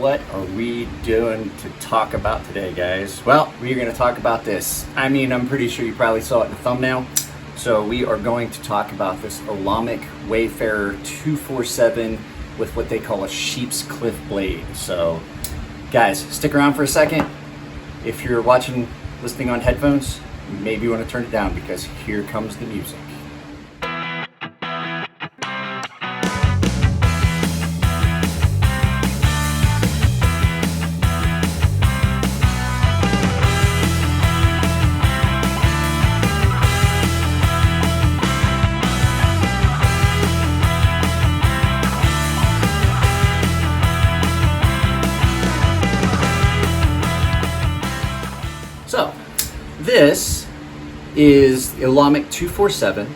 What are we doing to talk about today, guys? Well, we're going to talk about this. I mean, I'm pretty sure you probably saw it in the thumbnail. So we are going to talk about this olamic Wayfarer 247 with what they call a sheepscliffe blade. So guys, stick around for a second. If you're listening on headphones, maybe you want to turn it down because here comes the music. So, this is the olamic 247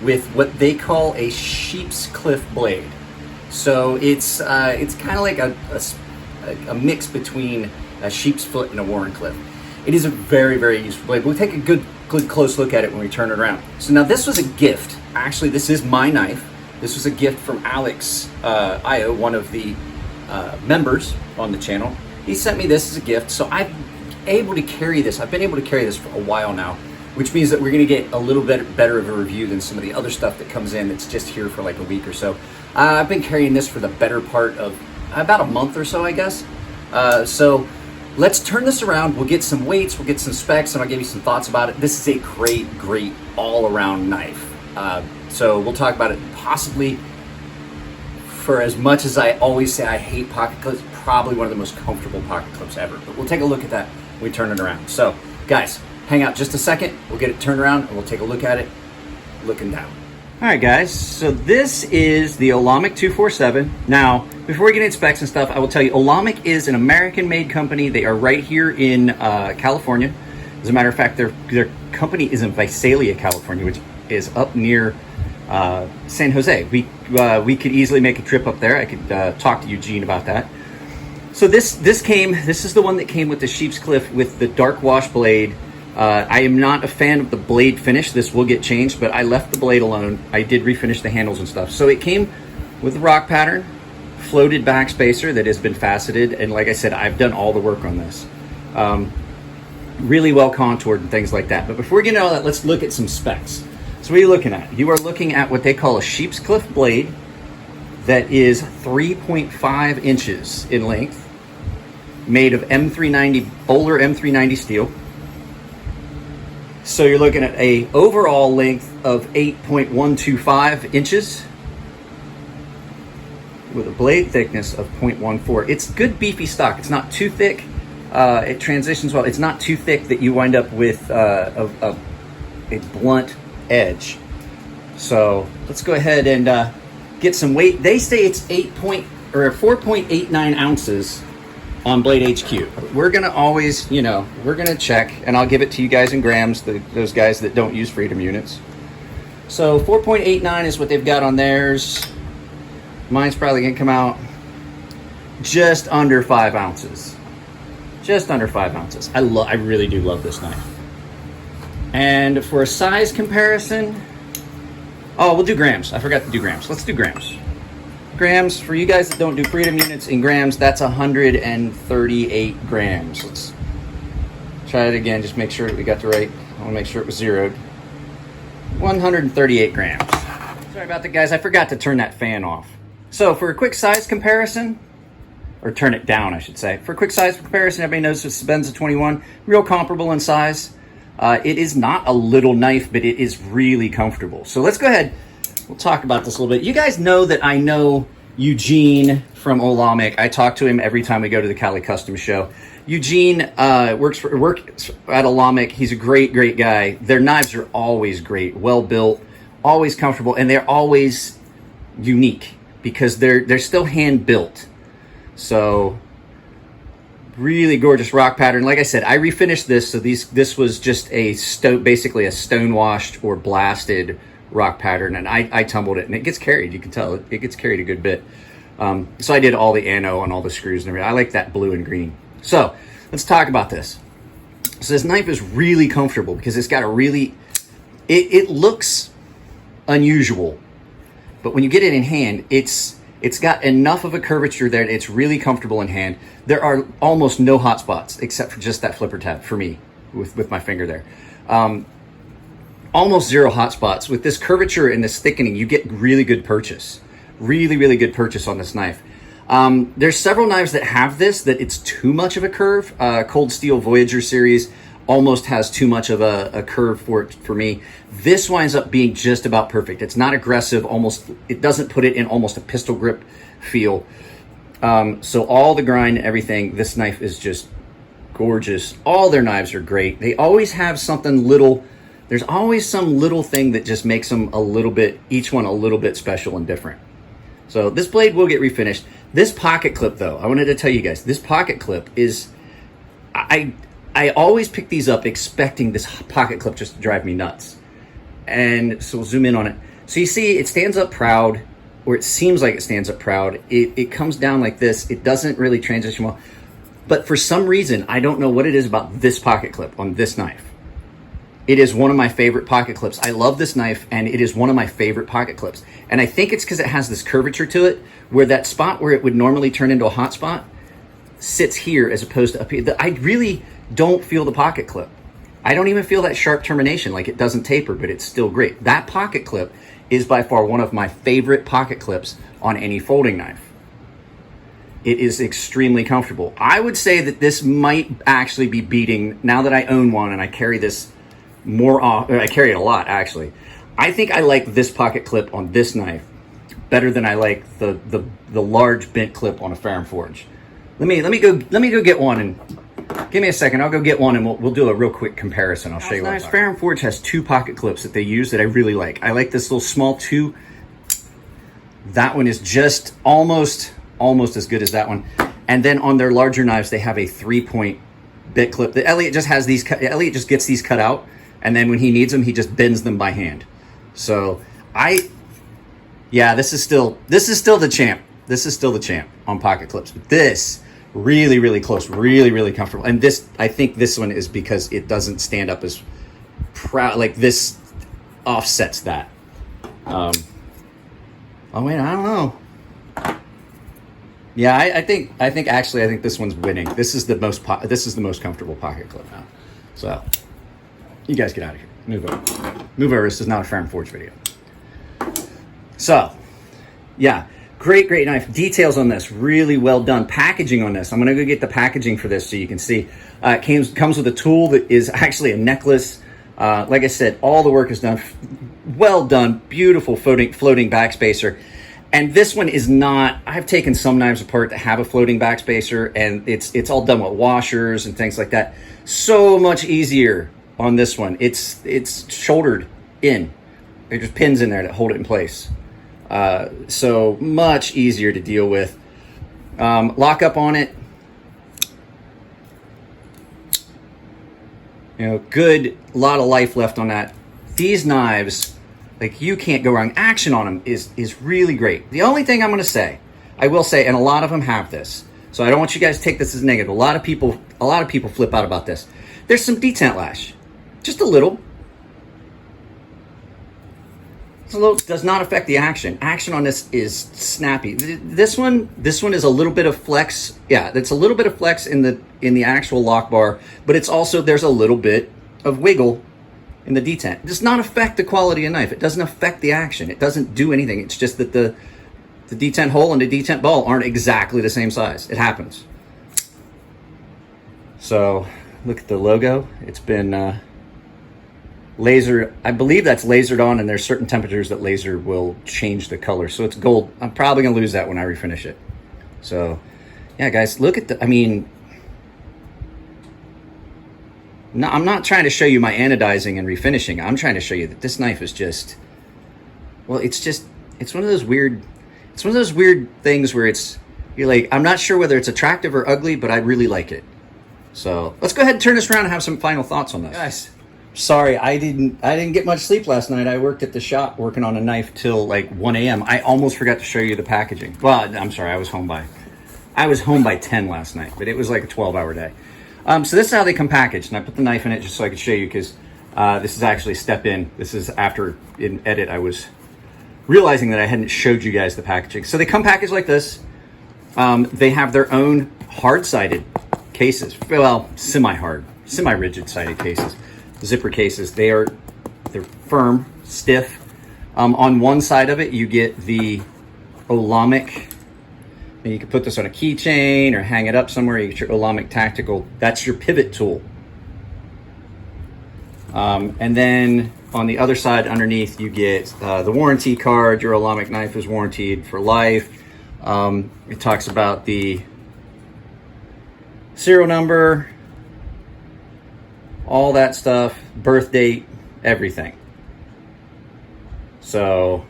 with what they call a sheepscliffe blade. So it's kind of like a mix between a sheep's foot and a Wharncliffe. It is a very, very useful blade. We'll take a good close look at it when we turn it around. So now this was a gift. Actually, this is my knife. This was a gift from Alex Io, one of the members on the channel. He sent me this as a gift, so I've been able to carry this for a while now, which means that we're going to get a little bit better of a review than some of the other stuff that comes in that's just here for like a week or so. I've been carrying this for the better part of about a month or so, I guess. So let's turn this around. We'll get some weights, we'll get some specs, and I'll give you some thoughts about it. This is a great all-around knife. So we'll talk about it possibly. For as much as I always say I hate pocket clips, probably one of the most comfortable pocket clips ever. But we'll take a look at that when we turn it around. So guys, hang out just a second. We'll get it turned around and we'll take a look at it looking down. All right, guys. So this is the olamic 247. Now, before we get into specs and stuff, I will tell you, Olamic is an American-made company. They are right here in California. As a matter of fact, their company is in Visalia, California, which is up near San Jose. We could easily make a trip up there. I could talk to Eugene about that. So this is the one that came with the sheepscliffe with the dark wash blade. I am not a fan of the blade finish. This will get changed, but I left the blade alone. I did refinish the handles and stuff. So it came with a rock pattern, floated back spacer that has been faceted, and like I said, I've done all the work on this. Really well contoured and things like that. But before we get into all that, let's look at some specs. So what are you looking at? You are looking at what they call a sheepscliffe blade that is 3.5 inches in length, made of M390, Bowler M390 steel. So you're looking at a overall length of 8.125 inches with a blade thickness of 0.14. It's good beefy stock. It's not too thick. It transitions well. It's not too thick that you wind up with a blunt edge. So let's go ahead and get some weight. They say it's 4.89 ounces on Blade HQ. We're gonna always, we're gonna check, and I'll give it to you guys in grams, those guys that don't use Freedom units. So 4.89 is what they've got on theirs. Mine's probably gonna come out just under 5 ounces. Just under 5 ounces. I really do love this knife. And for a size comparison, we'll do grams. I forgot to do grams. Let's do grams. Grams, for you guys that don't do Freedom units in grams, that's 138 grams. Let's try it again, just make sure that we got the right. I want to make sure it was zeroed. 138 grams. Sorry about that, guys. I forgot to turn that fan off. So for a quick size comparison, or turn it down, I should say. For a quick size comparison, everybody knows this is Benza 21. Real comparable in size. It is not a little knife, but it is really comfortable. So let's go ahead. We'll talk about this a little bit. You guys know that I know Eugene from Olamic. I talk to him every time we go to the Cali Custom Show. Eugene works at Olamic. He's a great guy. Their knives are always great, well built, always comfortable, and they're always unique because they're still hand built. So really gorgeous rock pattern. Like I said, I refinished this, so this was just basically a stone washed or blasted rock pattern, and I tumbled it, and it gets carried. You can tell it gets carried a good bit. So I did all the ano on all the screws and everything. I like that blue and green. So let's talk about this. So this knife is really comfortable because it's got a really, it looks unusual, but when you get it in hand, it's It's got enough of a curvature there. It's really comfortable in hand. There are almost no hot spots except for just that flipper tab for me with my finger there. Almost zero hot spots. With this curvature and this thickening, you get really good purchase. Really, really good purchase on this knife. There's several knives that have this, that it's too much of a curve. Cold Steel Voyager series almost has too much of a curve for me. This winds up being just about perfect. It's not aggressive, almost, it doesn't put it in almost a pistol grip feel. So all the grind, everything, this knife is just gorgeous. All their knives are great. They always have something little, there's always some little thing that just makes them a little bit, each one a little bit special and different. So this blade will get refinished. This pocket clip though, I wanted to tell you guys, this pocket clip is, I always pick these up expecting this pocket clip just to drive me nuts. And so we'll zoom in on it. So you see it stands up proud, or it seems like it stands up proud. It comes down like this. It doesn't really transition well. But for some reason, I don't know what it is about this pocket clip on this knife. It is one of my favorite pocket clips. I love this knife, and it is one of my favorite pocket clips. And I think it's because it has this curvature to it, where that spot where it would normally turn into a hot spot sits here as opposed to up here. I really don't feel the pocket clip. I don't even feel that sharp termination, like it doesn't taper, but it's still great. That pocket clip is by far one of my favorite pocket clips on any folding knife. It is extremely comfortable. I would say that this might actually be beating, now that I own one and I carry this more off, I carry it a lot actually. I think I like this pocket clip on this knife better than I like the large bent clip on a Ferrum Forge. Let me go get one, and give me a second. I'll go get one and we'll do a real quick comparison. I'll show you what. Ferrum Forge has two pocket clips that they use that I really like. I like this little small two. That one is just almost as good as that one. And then on their larger knives, they have a 3-point bit clip. The Elliot just has these. Elliot just gets these cut out, and then when he needs them, he just bends them by hand. So yeah, this is still the champ. This is still the champ on pocket clips. But this, really, really close, really, really comfortable. And this, I think this one is because it doesn't stand up as proud, like this offsets that. Oh wait, I don't know. Yeah, I think this one's winning. This is the most comfortable pocket clip now. So you guys get out of here. Move over. This is not a Ferrum Forge video. So yeah, great knife. Details on this, really well done. Packaging on this, I'm gonna go get the packaging for this so you can see. It comes with a tool that is actually a necklace. Like I said, all the work is done, well done, beautiful floating backspacer. And this one is not, I've taken some knives apart that have a floating backspacer, and it's all done with washers and things like that. So much easier on this one. It's shouldered in. There's just pins in there that hold it in place. So much easier to deal with. Lock up on it. You know, good, lot of life left on that. These knives, like, you can't go wrong. Action on them is really great. The only thing I'm going to say, I will say, and a lot of them have this, so I don't want you guys to take this as negative. A lot of people flip out about this. There's some detent lash, just a little. Does not affect the action. Action on this is snappy. This one is a little bit of flex. Yeah, it's a little bit of flex in the actual lock bar, but it's also, there's a little bit of wiggle in the detent. It does not affect the quality of knife. It doesn't affect the action. It doesn't do anything. It's just that the detent hole and the detent ball aren't exactly the same size. It happens. So look at the logo. It's been laser, I believe that's lasered on, and there's certain temperatures that laser will change the color. So it's gold. I'm probably gonna lose that when I refinish it. So yeah, guys, look at no, I'm not trying to show you my anodizing and refinishing. I'm trying to show you that this knife is just, well, it's one of those weird things where you're like, I'm not sure whether it's attractive or ugly, but I really like it. So let's go ahead and turn this around and have some final thoughts on this. Guys, sorry, I didn't get much sleep last night. I worked at the shop working on a knife till like 1 a.m. I almost forgot to show you the packaging. Well, I'm sorry, I was home by 10 last night, but it was like a 12-hour day. So this is how they come packaged, and I put the knife in it just so I could show you, because this is actually step in. This is after, in edit, I was realizing that I hadn't showed you guys the packaging. So they come packaged like this. They have their own hard-sided cases. Well, semi-hard, semi-rigid sided cases. Zipper cases. They're firm, stiff. On one side of it, you get the olamic. And you can put this on a keychain or hang it up somewhere. You get your olamic tactical. That's your pivot tool. And then on the other side underneath, you get the warranty card. Your olamic knife is warranted for life. It talks about the serial number, all that stuff, birth date, everything. So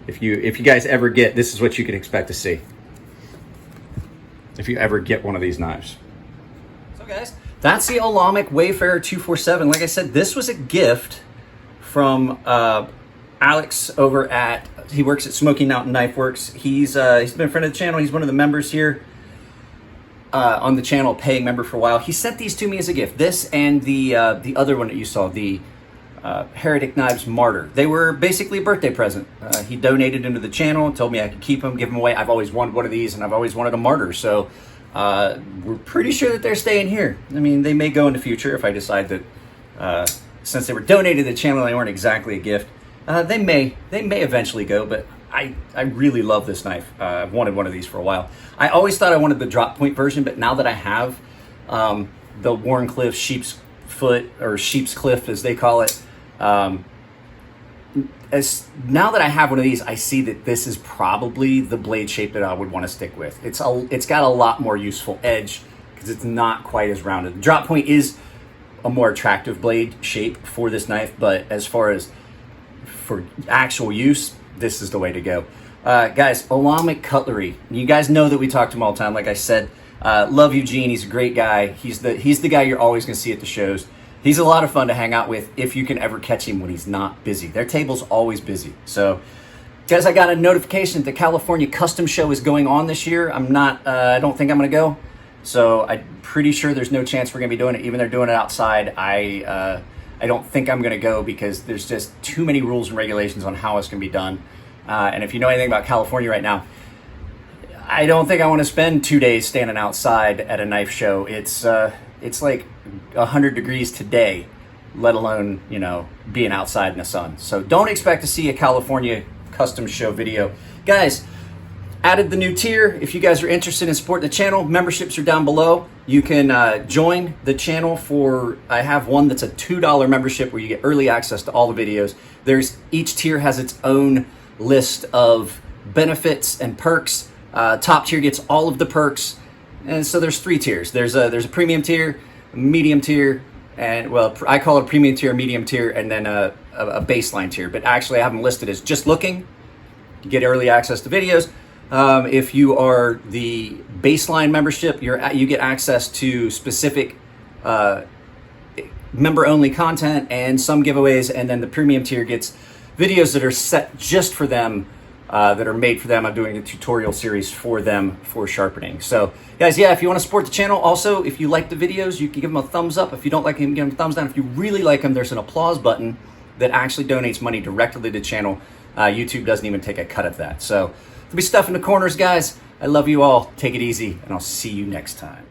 if you guys ever get, this is what you can expect to see if you ever get one of these knives. So guys, that's the olamic Wayfarer 247. Like I said, this was a gift from Alex over at, he works at Smoky Mountain Knife Works. He's been a friend of the channel. He's one of the members here on the channel, paying member for a while. He sent these to me as a gift. This and the other one that you saw, the Heretic Knives Martyr. They were basically a birthday present. He donated into the channel, told me I could keep them, give them away. I've always wanted one of these, and I've always wanted a Martyr. So we're pretty sure that they're staying here. I mean, they may go in the future if I decide that, since they were donated to the channel, they weren't exactly a gift. They may eventually go, but I really love this knife. I've wanted one of these for a while. I always thought I wanted the drop point version, but now that I have the Wharncliffe sheep's foot, or sheepscliffe as they call it, now that I have one of these, I see that this is probably the blade shape that I would want to stick with. It's got a lot more useful edge because it's not quite as rounded. The drop point is a more attractive blade shape for this knife, but as far as for actual use, this is the way to go. Guys, olamic cutlery. You guys know that we talk to him all the time. Like I said, love Eugene. He's a great guy. He's the guy you're always going to see at the shows. He's a lot of fun to hang out with if you can ever catch him when he's not busy. Their table's always busy. So, guys, I got a notification that the California Custom Show is going on this year. I don't think I'm going to go. So I'm pretty sure there's no chance we're going to be doing it. Even they're doing it outside. I don't think I'm going to go because there's just too many rules and regulations on how it's going to be done. And if you know anything about California right now, I don't think I want to spend 2 days standing outside at a knife show. It's like 100 degrees today, let alone, being outside in the sun. So don't expect to see a California Custom Show video. Guys, added the new tier. If you guys are interested in supporting the channel, memberships are down below. You can join the channel I have one that's a $2 membership where you get early access to all the videos. Each tier has its own list of benefits and perks. Top tier gets all of the perks. And so there's 3 tiers. There's a premium tier, a medium tier, and well, I call it a premium tier, medium tier, and then a baseline tier. But actually I have them listed as just looking. You get early access to videos. If you are the baseline membership, you get access to specific member-only content and some giveaways, and then the premium tier gets videos that are set just for them, that are made for them. I'm doing a tutorial series for them for sharpening. So, guys, yeah, if you want to support the channel, also, if you like the videos, you can give them a thumbs up. If you don't like them, give them a thumbs down. If you really like them, there's an applause button that actually donates money directly to the channel. YouTube doesn't even take a cut of that. So, there'll be stuff in the corners, guys. I love you all. Take it easy, and I'll see you next time.